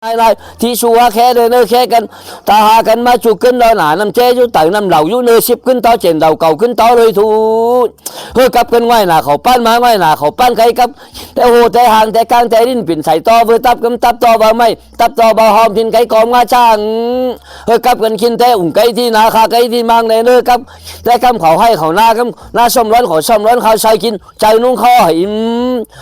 lại thì xua khe đời nơi khe cần ta hà cần mà chụp cân đó là nằm che chú tự nằm lầu chú nơi ship cân to trên đầu cầu cân to rồi thu hơi cặp cân ngoài là khẩu pan má ngoài là khẩu pan cái cặpแต่โหแต่ห่างแต่กลางแต่ดินปิ่นใส่ต่อเวตับกำตับต่อบ่ไม่ตับต่อบ่หอมทินไก่กอมงาช่างเฮ้ยกับกันกินแต่อุ่งไก่ที่นาคาไก่ที่มังในเนื้อกับแต่กำเขาให้เขาหน้ากำหน้าส้มร้อนขอส้มร้อนเขาใส่กินใจนุ่งคอหิม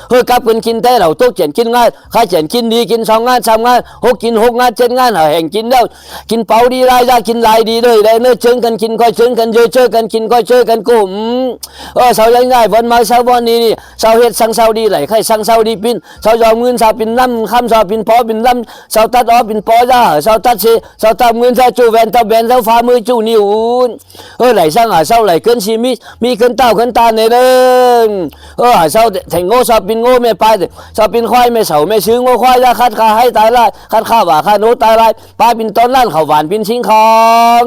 เฮ้ยกับกันกินแต่เราตุ๊กเจียนกินง่ายข้าเจียนกินดีกินสองงานสามงานหกกินหกงานเจ็ดงานหาแห่งกินแล้วกินเป่าดีรายได้กินลายดีเลยได้เนื้อเชิงกันกินก้อยเชิงกันเยอะเชิงกันกินก้อยเชิงกันกุ่มเสาใหญ่ง่ายวันมาเสาวันนี้นี่เสาเฮ็ดสังเสาดีไหลใครสังเสาดีปินเสายอมเงินเสาปินน้ำคำเสาปินปอปินน้ำเสาตัดอ้อปินปอยาเสาตัดเสเสาตัดเงินเสาจูแวนเสาแวนเสาฟ้ามือจูนิ้วไหลสังเสาไหลเกินชีมีเกินเต้าเกินตาในเรื่องเสาแทงโง่เสาปินโง่ไม่ไปเสาปินควายไม่เสาไม่ซื้อโง่ควายยาคัดขาให้ตายไล่คัดข้าวว่าข้าโน้ตายไล่ปลาปินต้นล้านเขาหวานปินชิงของ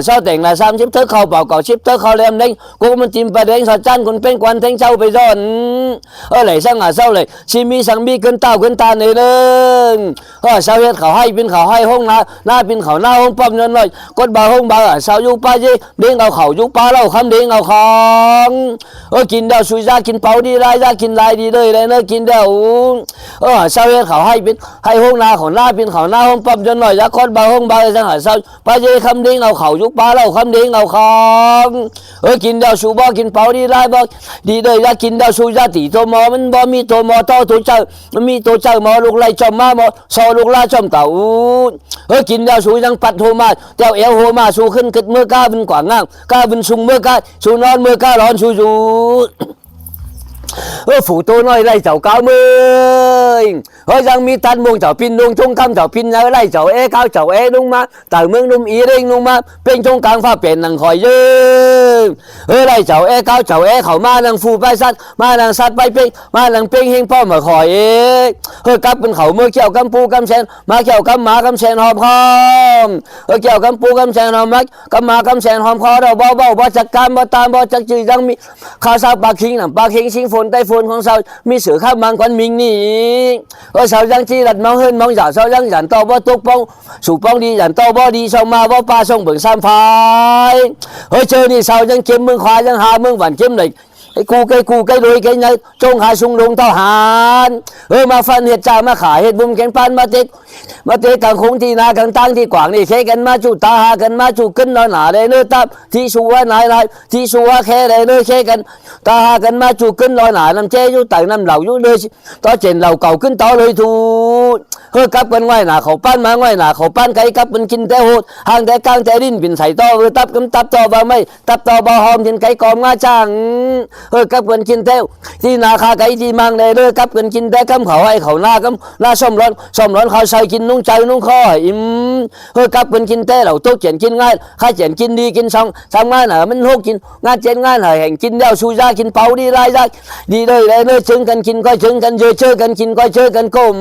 เสาแต่งละ30เท่าเขาเป่าเก่า10เท่าเขาแหลมเด้งกูมันจิ้มไปเด้งสัจจันคนเป็นควันแทงเจ้าไปย้อนไหลสังเสาไหลชีมีสังมีเกินเต้าเกินตาในเรื่องเสาเฮ็ดเขาให้ปินเขาให้ห้องหน้าปินเขาหน้าห้องปั๊มเงินเลยกดบ่าห้องบ่าเสาอยู่ป้าเจเด้งเอาเขาอยู่ป้าเล่าคำเด้งเอาของกินเดียวสุยยากินเป่าดีไรยากินลายดีเลยเลยเนอะกินเดียวเสาเฮ็ดเขาให้ปินให้ห้องนาเขาหน้าปินเขาหน้าห้องปั๊มเงินเลยยากดบ่าห้องบ่าสังเสาป้าเจคำเด้งเอาเขาอยู่ป้าเล่าคำเด้งเอาของกินเดียวสุบ่กินเป่าดีไรบ่ดีเลยยากินเดียวสุยยาตีตัวหมอมันบ่มีตัวหมอต่อตัวเจ้ามันมีตัวเจ้าหมอลูกไล่จอมมาหมอซอลูกล่าจอมเก่ากินเดียวสูยังปัดโทมาเจ้าเอวโหมาสูขึ้นกึดเมื่อกล้าเป็นกว่างง่างกล้าเป็นซุงเมื่อกล้าสูนอนเมื่อกล้าร้อนสูphủ tôi nói lại cháu cao mươi rằng mi tan buông cháu pin đông trung cam cháu pin nhớ lại cháu e cao cháu e đúng mà tại mương đúng ý đấy đúng mà bên trong càng pha biển năng khỏi dư lại cháu e cao cháu e khẩu ma năng phù bay sát bay pin ma năng pin hình po mà khỏi cắp bên khẩu mưa kẹo cam pu cam sen má kẹo cam má cam sen hòm không kẹo cam pu cam sen hòm mắt cam má cam sen hòm khó đâu bao chặt cam bao tam bao chặt chữ rằng mi khá sao bạc khinh sinh phồn tay phồnของเรามีเสือข้ามบางคนมิงนี่เสาจังจีรัดมองเฮินมองจ่าเสาจังยันโตบ่ตกป้องสู่ป้องดียันโตบ่ดีส่งมาบ่ปลาส่งเบิ่งซ้ำพายเจอนี่เสาจังเข็มเมืองควายจังหาเมืองหวานเข็มเลยcái đuôi cái nhảy trông hai sung lùng tao hàn mà phân hiện trả mà khả hiện bùm kén pan mà tết càng khung thì na càng tăng thì quảng thì khe gần mà chủ ta hà gần mà chủ cân nó nả đây nơi tạm thì xua lại thì xua khe đây nơi khe gần ta hà gần mà chủ cân nó nả nằm che chú tầng nằm lầu chú nơi to trên lầu cầu cân to lời thu cắp gần ngoài nả khẩu pan mà ngoài nả khẩu pan cái cắp bên kinh té hột hàng té cang té đinh bình sải to vừa tắp to vào mây tắp to bao hòm trên cái còm ngã chàng cắpกันกินเต้าที่นาคาไก่ที่มังในเรือกับกันกินแต่กำเขาให้เขาหน้าส้มร้อนเขาใส่กินนุ่งใจนุ่งคออิ่มกับกันกินเต้าเราโต๊ะเจียนกินง่ายข้าเจียนกินดีกินสองงานมันหกกินงานเจียนงานแห่งกินเดียวสุยากินเป่าดีไรได้ดีเลยเนื้อเชิงกันกินก้อยเชิงกันเยอะเชิงกันกินก้อยเชิงกันก้ม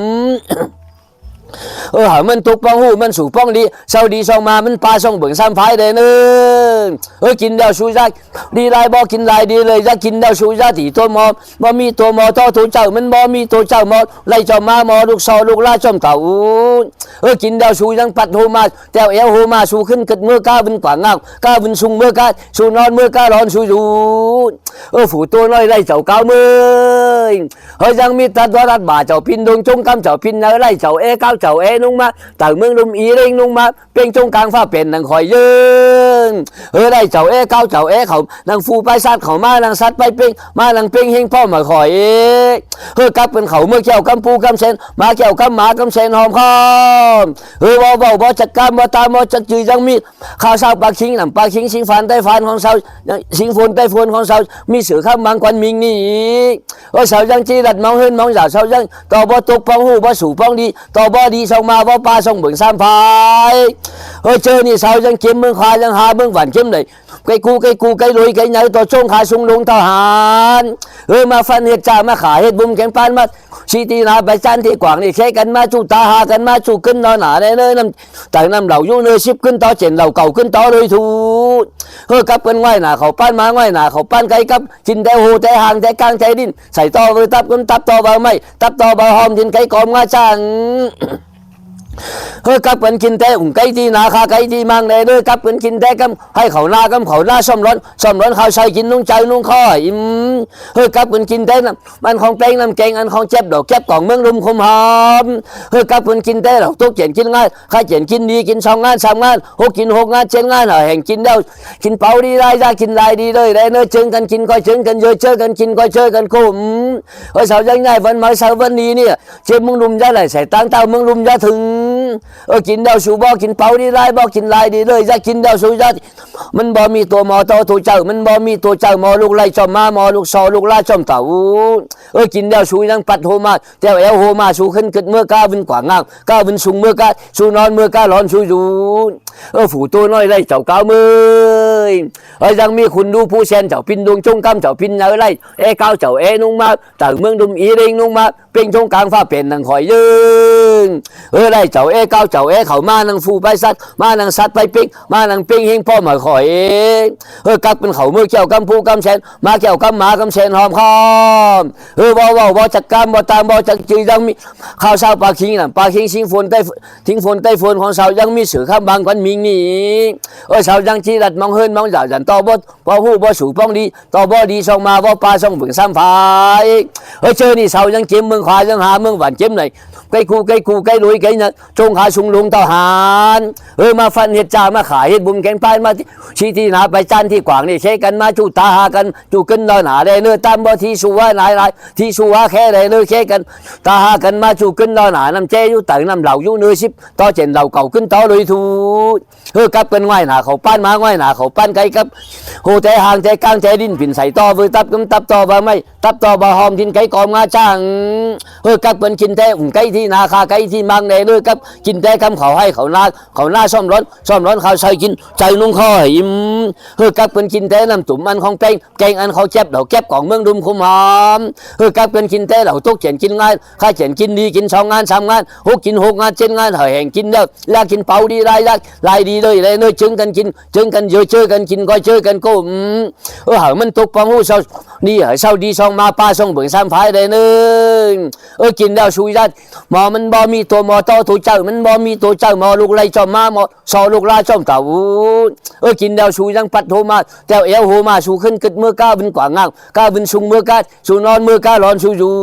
มันตุกป้องหูมันสู่ป้องดีเศร้าดีส่งมามันปลาส่งเบิ่งซ้ำพายเด้นึงกินเดียวสุยาดีไรบ่กินไรดีเลยจะกินเดียวสุยาตีตัวหมอบ่มีตัวหมอต่อตัวเจ้ามันบ่มีตัวเจ้าหมอไล่เจ้ามาหมอลูกซอลูกล่าจอมเก่ากินเดียวสุยังปัดโหมาแต่เอวโหมาสู่ขึ้นกึดเมื่อกล้าเป็นกว่างงามกล้าเป็นซุงเมื่อกล้าสู่นอนเมื่อกล้าร้อนสู่phủตัวน้อยไล่เจ้าเก่ามือยังมีตัดตัวรัดบ่าเจ้าพินดงจงกำเจ้าพินเนื้อไล่เจ้าเอเก้าเจ้าเอนุ่งมาต่างเมืองนุ่มอีเร่งนุ่งมาเป็นจงกลางฟ้าเป็นนางคอยยืนได้เจ้าเอเก้าเจ้าเอเขานางฟูไปซัดเขามานางซัดไปเป่งมานางเป่งเฮงพ่อมาคอยกับเป็นเขาเมื่อเกี่ยวกำปูกำเซนมาเกี่ยวกำหมากำเซนหอมคอมบ่จัดการบ่ตามบ่จัดจืดยังมีข้าวเช้าปลาคิงน้ำปลาคิงสิงฟันไต้ฟันของเช้าสิงฝนไต้ฝนของเช้ามีเสือข้ามบางควันมิงนี่เช้ายังจีรัดมองเฮินมองจ่าเช้ายังต่อบ่ตกป้องหูบ่สู่ป้องดีต่อบ่ดีส่งมาบ่ปลาส่งเบิ่งซ้ำพายเจอนี่เช้ายังเข็มเมืองควายยังหาเมืองหวานเข็มเลยcái đuôi cái nhảy to trông khai sung lung tao hàn mà phân hiện trả mà khả hết bùm kén pan mà si tì na bài chan thì quảng thì khe cần mà chủ ta hà cần mà chủ cân nó nả đây nơi nằm tại nằm đầu vô nơi ship cân to trên đầu cầu cân to đôi thu cắp cân ngoài nả khẩu pan má ngoài nả khẩu pan cái cắp chín té hồ té hàng té cang té đinh sải to với tắp to vào mây tắp to vào hòm trên cái còm ngã chàng เฮ้ยกับเป็นกินแต่อุ่งไก่ที่นาคาไก่ที่มังเลยด้วยกับเป็นกินแต่กับให้เขาหน้ากับเขาหน้าซ่อมร้อนเขาใส่กินนุ่งใจนุ่งข้ออิ่มเฮ้ยกับเป็นกินแต่น้ำมันของเป้งน้ำแกงอันของเจ็บดอกเจ็บกล่องเมืองรุมคมหอมเฮ้ยกับเป็นกินแต่ดอกทุกเขียนกินง่ายใครเขียนกินดีกิน2 งาน 3 งาน6 กิน 6 งาน7 งานแห่งกินเดียวกินเผาดีได้ยากินลายดีเลยได้เนื้อเชิงกันกินก้อยเชิงกันเยอะเจอกันกินก้อยเจอกันกุ้มเฮ้ยสาวยังไงวันมาสาววันนี้เนี่ยเจ็บเมืองรุมจะไหลใส่ตังเต้าเมืองรุมจะถึงกินเดียวสูบกินเผาดีได้บอกกินลายดีเลยจะกินเดียวสูจะมันบ่มีตัวหมอตัวเจ้ามันบ่มีตัวเจ้าหมอลูกไล่จอมมาหมอลูกซอลูกล่าจอมเต่ากินเดียวสูยังปัดโฮมาเจ้าเอวโฮมาสูขึ้นเกิดเมื่อกาวินกว่างามกาวินสูงเมื่อกาสูนอนเมื่อการ้อนสูอยู่ฝูตัวน้อยไล่เจ้าเก้ามือยังมีคุณดูผู้เซนเจ้าพินดวงจงกำเจ้าพินเนอไล่เก้าเจ้านุ่งมาต่างเมืองดุมอีเริงนุ่งมาเป็นจงกลางฟ้าเป็นนังคอยยืนไล่เจ้าเก้าเจ้าเขามานังฟูไปซัดมานังซัดไปปิ๊กมานังปิ๊งเฮงพ่อมาคอยกักเป็นเขาเมื่อเกี่ยวกำผู้กำเซนมาเกี่ยวกำหมากำเซนหอมคอมบ่จักกำบ่ตามบ่จักจือยังมีข้าวเช้าปลาคิงน่ะปลาคิงสิงฝนใต้ทิ้งฝนใต้ฝนของสาวยังมีสื่อข้ามบางกันมิงนี่สาวยังจีรัดมองเฮินมองจ่าจันต่อบ่หูบ่สู่ป้องดีต่อบ่ดีส่องมาบ่ปลาส่องบึงซ้ำฝายเจอนี่สาวยังเจ็มเมืองขวายังหาเมืองหวานเจ็มไหนไก่กูไก่ลุยไก่เนี่ยจงหาชุงลุงต่อหารมาฟันเห็ดจ่ามาขายเห็ดบุญแกงปลายมาชี้ที่นาไปจันที่กวางนี่เชกันมาจูตาหากันจูกันนอนหาได้เนื้อตามบ่ที่ชัวนายที่ชัวแค่ได้เนื้อเชกันตาหากันมาจูกันนอนหาน้ำเจอยู่ต่างน้ำเหล่าอยู่เนื้อชิบต่อเจนเหล่าเก่าขึ้นต่อเลยทูกับกันง่ายหนาเขาปั้นมาง่ายหนาเขาปั้นไก่กับโหแต่หางแต่กลางแต่ดินปิ่นใส่ต่อเวตับกำตับต่อบ่ไม่ตับต่อบ่หอมกินไก่กอมงาจ้างกับกันกินแต่อุ่งไก่ที่นาคาไก่ที่มังในเลยกับกินแต่คำเขาให้เขาหน้าซ่อมร้อนเขาใส่กินใจนุ่งข้ออิ่มกับกันกินแต่น้ำตุ่มอันของแกงอันเขาเจ็บดอกแก็บของเมืองดุมคุมหอมกับกันกินแต่เหล่าตุกเขียนกินง่ายข้าเขียนกินดีกิน2 งาน 3 งาน6 กิน 6 งาน 7 งานแห่งกินเด้อลากินเผาดีได้ลายดีเลยเลยเนื้อจึงกันกินจึงกันเยอะเจอกันกินก้อยเจอกันก็มันตกปองหูเศร้านี่เศร้าดีส่องมาป้าส่องเบิ่งซ้ำพายได้เนื้อกินแล้วชุยได้หมอมันบ่มีตัวหมอต่อตัวเจ้ามันบ่มีตัวเจ้าหมอลูกไล่จอมมาหมอซอลูกล่าจอมเต่ากินแล้วชุยยังปัดโฮมาเจ้าเอวโฮมาชูขึ้นกึดเมื่อกาเป็นกว่างามกาเป็นชุงเมื่อกาชูนอนเมื่อการ้อนชูอยู่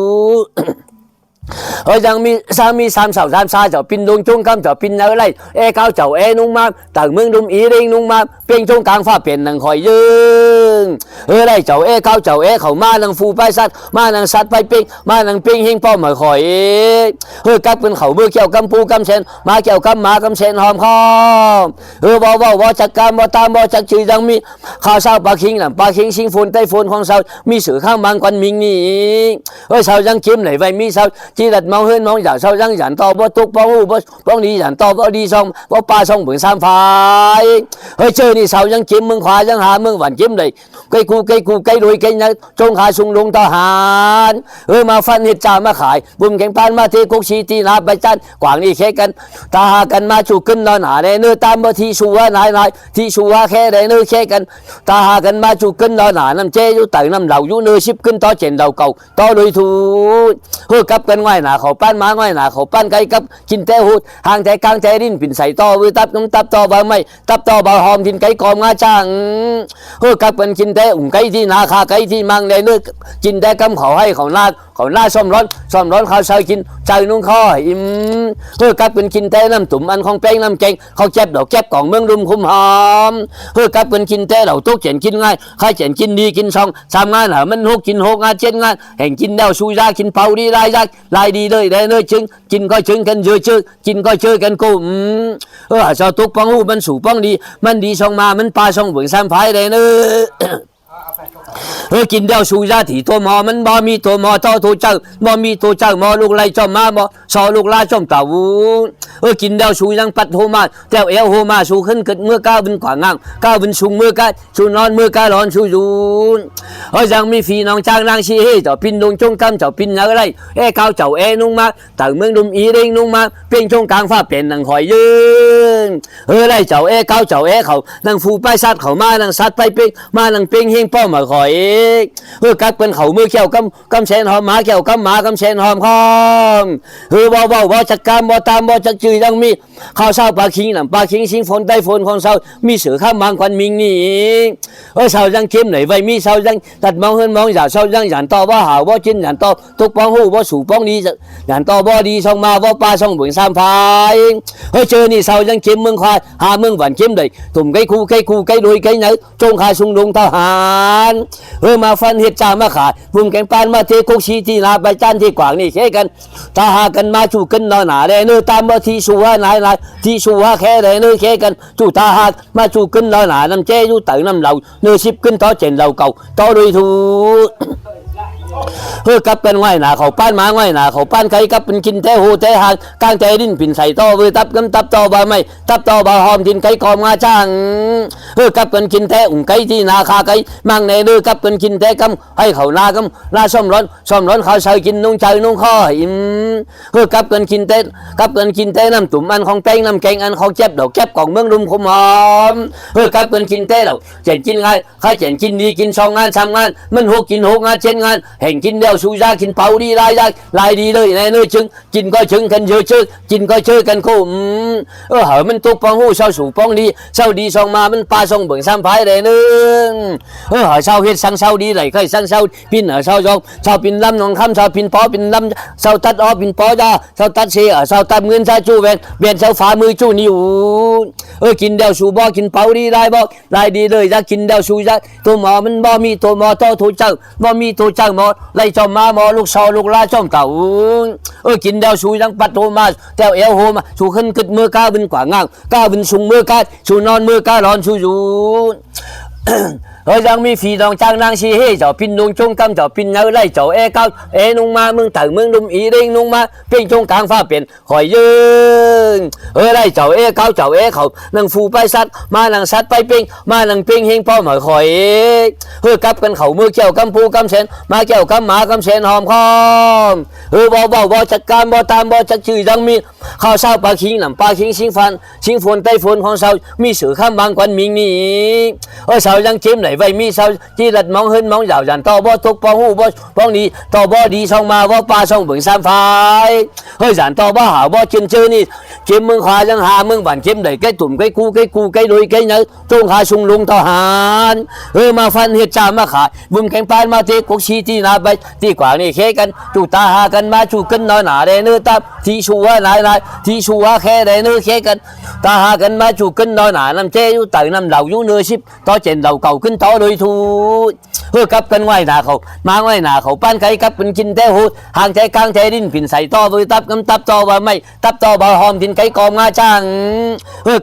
ยังมีสามี3 สาว 3 ซาเจ้าปินดวงจงกำเจ้าปินเนอไล่เก้าเจ้านุ่งมาต่างเมืองดุมอีเริงนุ่งมาเป่งจงกลางฟ้าเป็นนังคอยยืนไล่เจ้าเก้าเจ้าเขามานังฟูไปซัดมานังซัดไปปิ๊กมานังปิ๊งเฮงป้อมาคอยกับเป็นเขาเมื่อเกี่ยวกำปูกำเชนมาเกี่ยวกำหมากำเชนหอมคอบ่จักกำบ่ตามบ่จักจือยังมีข้าวเช้าปลาคิงน่ะปลาคิงสิงฝนใต้ฝนของสาวมีสื่อข้างบางกันมิงนี่สาวยังจิ้มไหนไว้มีสาวจีรัดมองเฮินมองจ่าเศร้ายังหยันต่อบ่ตุกบ่หูบ่ดีหยันต่อบ่ดีส่องบ่ปลาส่องเบิ่งซ้ำฝายเจอนี่เศร้ายังจิ้มเมืองขวายังหาเมืองหวานจิ้มเลยไก่กูไก่ลุยไก่เนี่ยจงหาชุงลุงต่อหารมาฟันเห็ดจ่ามาขายบุญแกงปานมาเทกุกชีตีนาไปจันกวางนี่เชกันตาหากันมาจูขึ้นนอนหาในเนื้อตามบ่ที่ชัวนายที่ชัวแค่ได้เนื้อเชกันตาหากันมาจูขึ้นนอนหาน้ำเจอยู่ต่างน้ำเหล่าอยู่เนื้อชิบขึ้นต่อเจนเหล่าเก่าต่อเลยทูกับกันง่ายหนาเขาปั้นมาง่ายหนาเขาปั้นไก่กับกินแต่หูดห่างแต่กลางแต่ดินปิ่นใส่ต่อวิตับน้ำตับต่อบ่ไม่ตับต่อบ่หอมกินไก่กอมงาจ้างกับกันกินแต่อุ่งไก่ที่นาคาไก่ที่มังในเนื้อกินแต่กำเขาให้เขาหน้าซ่อมร้อนเขาใส่กินใจนุ่งข้ออิ่มกับกันกินแต่น้ำตุ่มอันของแป้งน้ำแกงเขาเจ็บดอกแก็บของเมืองรุมคุมหอมกับกันกินแต่เหล่าตุกเขียนกินง่ายข้าเขียนกินดีกิน2 3 งานมัน6 กิน 6 งาน 7 งานแห่งกินแล้วชุยได้กินเผาดีได้ลายดีเลยได้เนื้อจึงกินก็จึงกันเยอะเจอกินก็เจอกันกูเจ้าตุกปังหูมันสู่ปังดีมันดีส่องมามันปลาส่องเบิ่งซ้ำพายได้เนื้อกินเดียวชูยาถีตัวหมอมันบ่มีตัวหมอต่อตัวเจ้าบ่มีตัวเจ้าหมอลูกไล่จอมมาบ่ซอลูกล่าจอมเต่ากินเดียวชูยังปัดโฮมาเจ้าเอวโฮมาชูขึ้นเกิดเมื่อก้าวเป็นขวางงามก้าวเป็นชุงเมื่อก้าชูนอนเมื่อก้าร้อนชูยูยังมีฝีน้องจ้างนางชีเฮเจ้าปินดงจงกำเจ้าปินอะไรก้าวเจ้านุ่งมาต่างเมืองดุมอีเร่งนุ่งมาเป่งจงกลางฟ้าเป็นนังหอยยืนไล่เจ้าก้าวเจ้าเขานังฟูไปซัดเขามานังซัดไปเป่งมานังเป่งเฮงป้อมาคอยกับเป็นเขาเมื่อเกี่ยวกำเชนหอมหมาเกี่ยวกำหมากำเชนหอมคอมบ่จักกำบ่ตามบ่จักจื ชื่อยังมีข้าวเช้าปลาคิงน่ะปลาคิงชิงฝนได้ฝนของเช้ามีเสือข้ามบางควันมิงนี่เช้ายังเข้มไหนไว้มีเช้ายังตัดมองเฮินมองอย่าเช้ายังหยานต่อว่าหาว่าจินหยานต่อทุกป้องหูว่าสู่ป้องดีหยานต่อบ่ดีช่องมาว่าปลาช่องเบิ่ง3พายเจอนี่เช้ายังเข้มเมืองควายหาเมืองหวานเข้มเลยตุ่มไก่คู่ไก่โดยไก่ไหนจงขาชุงลงทหารมาฟันเห็ดจ่ามาขาบุ่มแกงปานมาเทคุกชีที่นาใบจานที่กว่างนี่เช่กันตาหากันมาจู่กันนอนหนาแดเนื้อตามมาที่ชัวนายที่ชัวแค่แดเนื้อเช่กันจู่ตาหามาจู่กันนอนหนาน้ำเจ้ยู่ตื่นน้ำเหลาเนื้อชิบขึ้นต่อเจนเหลาเก่าต่อโดยทูกับกันง่ายหนาเขาป้านมาง่ายหนาเขาป้านใครกับเป็นกินแต่หูแต่หางกลางแต่ดินปิ่นใส่ต่อตับกำตับต่อบ่ไม่ตับต่อบ่หอมดินไก่กอมงาจ้างกับกันกินแต่อุ่งไก่ที่นาคาไก่มังในกับกันกินแต่กำให้เขานาส้มร้อนเขาใส่กินนุ่งใจนุ่งข้ออิ่มกับกันกินแต่น้ำตุ่มอันของแป้งน้ำแกงอันของเจ็บดอกเจ็บของเมืองรุมขมหอมกับกันกินแต่เราเจ็ดกินง่ายข้าเจ็ดกินดีกินสองงานทำงานมันหกกินหกงานเช่นงานแห่งกินเดียวสู้ยากินเผาดีลายดีเลยในเนื้อชึงกินก็ชึงกันเยอะชื่อกินก็เชื่อกันคุ้มเหมันตุกปองหูเศร้าสู่ปองดีเศร้าดีส่งมามันปลาส่งเบิ่งซ้ำพายเลยนึงเศร้าเฮ็ดสั่งเศร้าดีไหลใครสั่งเศร้าปินเศร้ายองเศร้าปินลำนองคำเศร้าปินปอปินลำเศร้าตัดออปินปอยาเศร้าตัดเสียเศร้าตัดเงินเศร้าจู้แวนเศร้าฝ่ามือจู้นิ้วกินเดียวสู่บ่กินเผาดีลายดีเลยจะกินเดียวสู่ยาตัวหมอมันบ่มีตัวหมอต่อถูกเจ้าบ่มีตัวเจ้าหมอไล่จอมมาหมอลูกซอลูกลาจอมเก่ากินเดียวสู่ยังปัดโทมาแต้วเอวโฮมาสู่ขึ้นกึดมือก้าวบินกว่างางก้าวบินสูงมือก้าสู่นอนมือก้าร้อนสู่อยู่ยังมีฝีดองจางนางชีเฮเจ้าพินนุงจงกำเจ้าพินเนื้อไล่เจ้าเก้านุงมาเมืองตื่นเมืองดุมอีเด้งนุงมาเพ่งจงกลางฟ้าเปลี่ยนหอยยืนไล่เจ้าเก้าเจ้าเขานังฟูไปซัดมานังซัดไปเพ่งมานังเพ่งเฮงพ่อหมอยหอยกับกันเขามือเกี่ยวกำปูกำเสนมาเกี่ยวกำหมากำเสนหอมคอมบ่จัดการบ่ตามบ่จัดชื่อยังมีข้าวเช้าปลาคิงน้ำปลาคิงชิงฝนใต้ฝนของเช้ามีเสือข้ามบางควันมิงนี่เช้ายังจิ้มไหนไว้มีเช้าที่หลัดมองเฮินมองยาวยันต่อบ่ทุกป้องหูบ่ป้องดีต่อบ่ดีช่องมาบ่ปลาช่องเบิ่ง3พายยันต่อบ่หาบ่จิ้มเจอนี่จิ้มเมืองขวายังหาเมืองบ้านจิ้มไหนใกล้ตุ่มใกล้กูใกล้โดยใกล้เนื้อจงหาชุงลุงทหารมาฟันเฮ็ดจ่ามาขายบุ่มแข่งปานมาเทกุกชีที่นาใบที่กว่านี่เคกันจู่ตาหากันมาจู่กันน้อยหนาได้เนื้อตับที่ชัวนายที่ชัวแค่ได้เนื้อเคกันตาหากันมาจู่กันน้อยหนาน้ำเจอยู่ตื่นน้ำเหลาอยู่เนื้อชิบต่อเจนเหลาเก่าขึ้นต่อโดยทูกับกันง่ายหนาเขามาง่ายหนาเขาป้านไก่กับเป็นกินแต่หูห่างใจกลางใจดินปิ่นใส่ต่อไว้ตับกำตับต่อว่าไม่ตับต่อบ่หอมดินไก่กอมงาจ้าง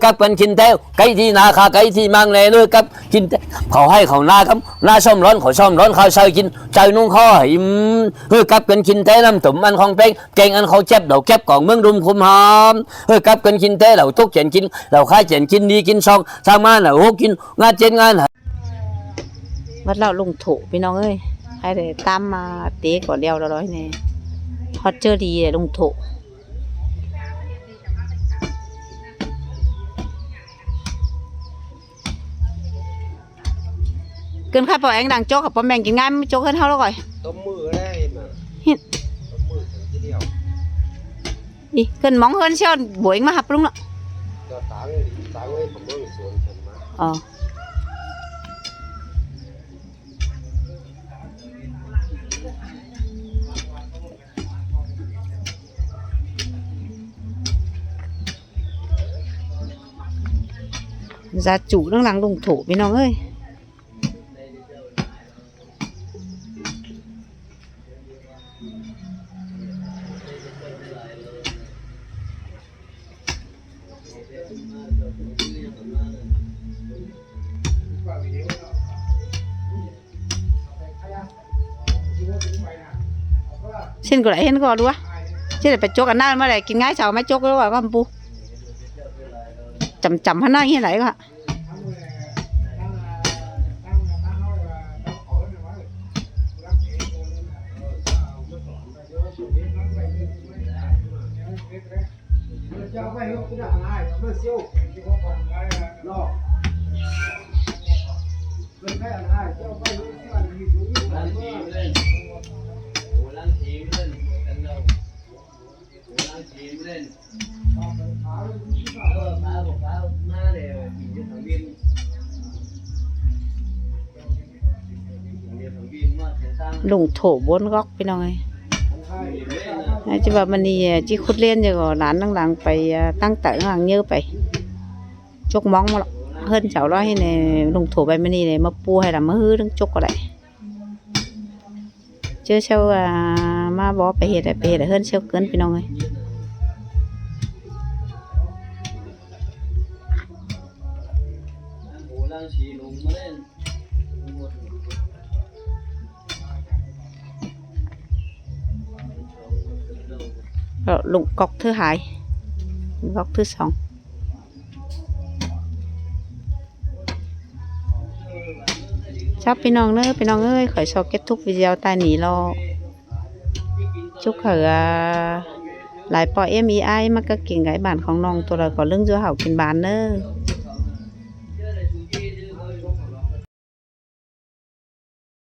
กับเป็นกินแต่ไก่ที่นาคาไก่ที่มังเลยกับกินเขาให้เขานาครับนาส้มร้อนเขาส้มร้อนเขาใส่กินใจนุ่งข้อหิมกับเป็นกินแต่น้ำตุ่มอันของเป้งเก่งอันเขาเจ็บดอกเก็บของเมืองรุมคุมหอมกับเป็นกินแต่เราทุกเจนกินเราค่ายเจนกินดีกินซองสร้างมาเราโหกินงานเจนงานวัดเราลงโถพี่น้องเอ้ยใครได้ตามมาเตะก่อนเดียวร้อยเนี่ยฮอตเจอดีเลยลงโถเกินข้าปอแองดังโจ๊กกับปอแมงกินง่ายไม่โจ๊กขึ้นเท่าแล้วก่อยต้มมือได้มาเห็นต้มมือทีเดียวอีเกินมองเฮินเชี่ยวบวยมาหับลุงละก็ตังไว้ผมเมื่อสวนฉันมาอ๋อจะจุเรื่องหลังลงโถพี่น้องเอ้ยเช่นก็ไรเห็นก็ดูวะเช่นไปโจกกันหน้าเมื่อไรกินง่ายเช้าไม่โจกแล้วว่าปูจำพันหน้าอย่างไรก็ ลุงโถบนก๊อกพี่น้องเอ้ยจะว่ามันนี่จีคุดเล่นจะก็หลานหลังๆไปตั้งแต่หลังเยอะไปจกมองมาเฮิรนเจ้าร้อยให้ในลุงโถใบมันนี่เลยมาปูให้ละมาฮื้อทั้งจกก็ได้เจอเช้ามาบอกไปเฮ็ดเฮิรนเช้าเกินพี่น้องเอ้ยลุงกอกthứ hai góc thứ 2ชอบพี่น้องเนอะพี่น้องเอ้ยขอชอบเก็บทุกวิดีโอใต้หนีรอchúc khởi lại bỏ em ý ai mà các kiện gái bảnของน้องตัวละก็เรื่องเจ้าเห่ากินบานเนอะ